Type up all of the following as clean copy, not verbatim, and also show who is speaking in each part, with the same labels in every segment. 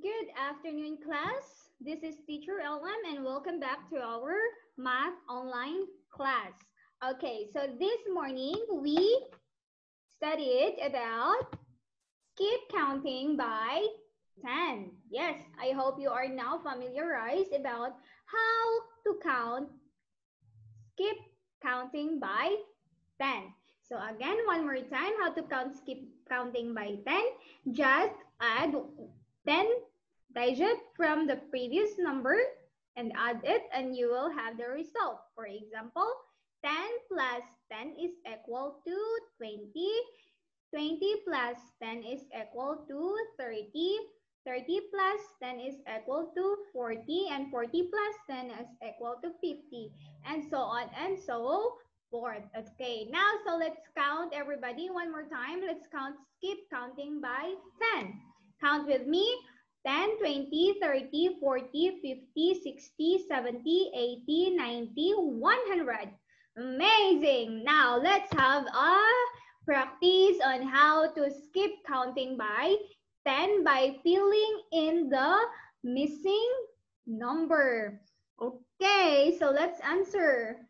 Speaker 1: Good afternoon, class. This is Teacher LM and welcome back to our math online class. Okay, so this morning we studied about skip counting by 10. Yes, I hope you are now familiarized about how to count skip counting by 10. So again, one more time, how to count skip counting by 10. Just add 10 digit from the previous number and add it and you will have the result. For example, 10 plus 10 is equal to 20. 20 plus 10 is equal to 30. 30 plus 10 is equal to 40 and 40 plus 10 is equal to 50 and so on and so forth. Okay, now so let's count everybody one more time. Let's count skip counting by 10. Count with me. 10, 20, 30, 40, 50, 60, 70, 80, 90, 100. Amazing. Now let's have a practice on how to skip counting by 10 by filling in the missing number. Okay, so let's answer.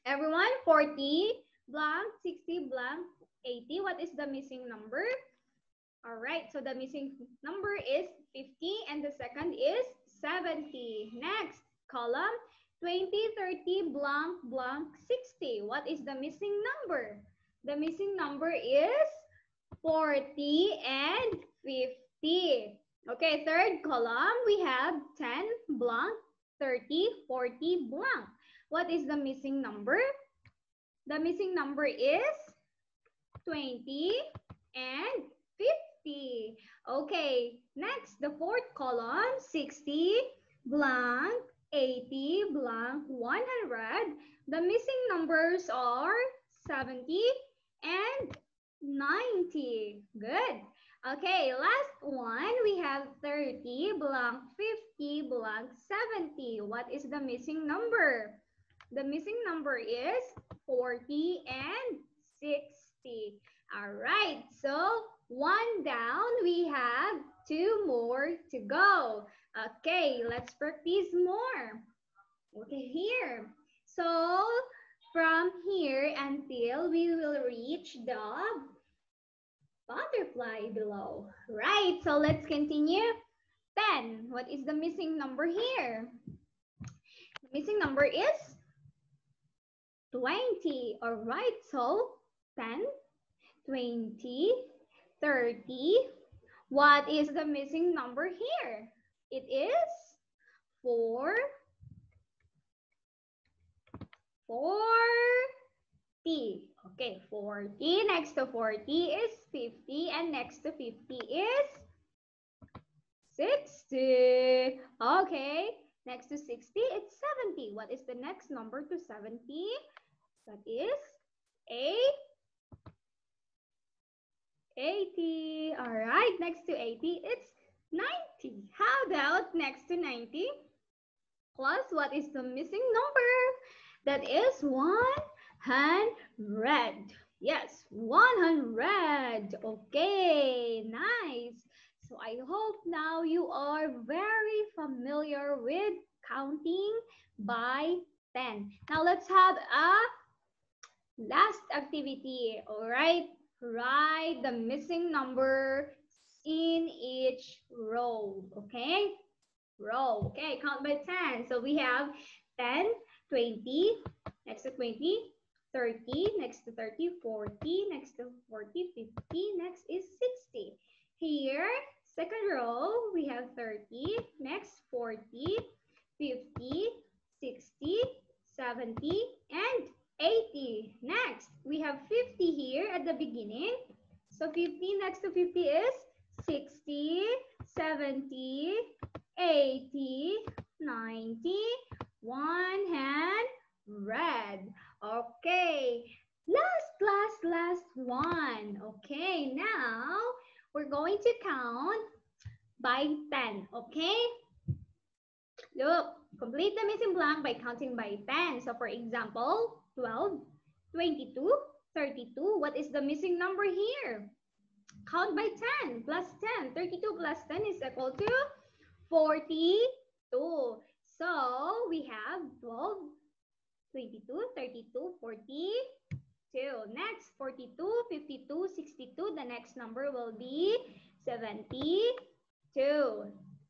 Speaker 1: Everyone, 40 blank, 60 blank, 80. What is the missing number? All right, so the missing number is 50 and the second is 70. Next column, 20, 30, blank, blank, 60. What is the missing number? The missing number is 40 and 50. Okay, third column, we have 10, blank, 30, 40, blank. What is the missing number? The missing number is 20 and 50. Okay, next, the fourth column, 60, blank, 80, blank, 100. The missing numbers are 70 and 90. Good. Okay, last one, we have 30, blank, 50, blank, 70. What is the missing number? The missing number is 40 and 60. All right, so one down, we have two more to go. Okay, let's practice more. Okay, here. So from here until we will reach the butterfly below. Right, so let's continue. 10. What is the missing number here? The missing number is 20. All right, so 10, 20, 30. What is the missing number here? It is 40. Okay, 40. Next to 40 is 50. And next to 50 is 60. Okay, next to 60, it's 70. What is the next number to 70? That is 80. All right, next to 80, it's 90. How about next to 90? Plus, what is the missing number? That is 100. Yes, 100. Okay, nice. So I hope now you are very familiar with counting by 10. Now let's have a last activity. All right, write the missing number in each row. Okay, row. Okay, count by 10. So we have 10, 20, next to 20, 30, next to 30, 40, next to 40, 50, next is 60. Here, second row, we have 30, next 40, 50, 60, 70, and 80. Next, we have 50 here at the beginning. So 50 next to 50 is 60, 70, 80, 90, 100. Okay, last one. Okay, now we're going to count by 10. Okay, look, complete the missing blank by counting by 10. So for example, 12, 22, 32. What is the missing number here? Count by 10 plus 10. 32 plus 10 is equal to 42. So we have 12, 22, 32, 42. Next, 42, 52, 62. The next number will be 72.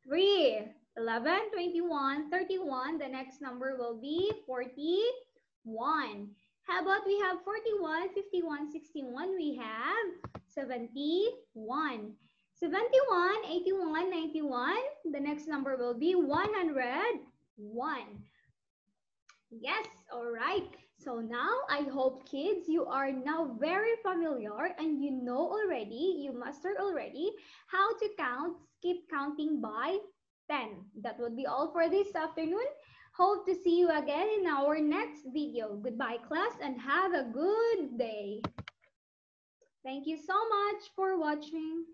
Speaker 1: 3, 11, 21, 31. The next number will be 41. How about we have 41, 51, 61? We have 71. 71, 81, 91. The next number will be 101. Yes, all right. So now I hope kids, you are now very familiar and you know already, you mastered already how to count, keep counting by 10. That would be all for this afternoon. Hope to see you again in our next video. Goodbye class and have a good day. Thank you so much for watching.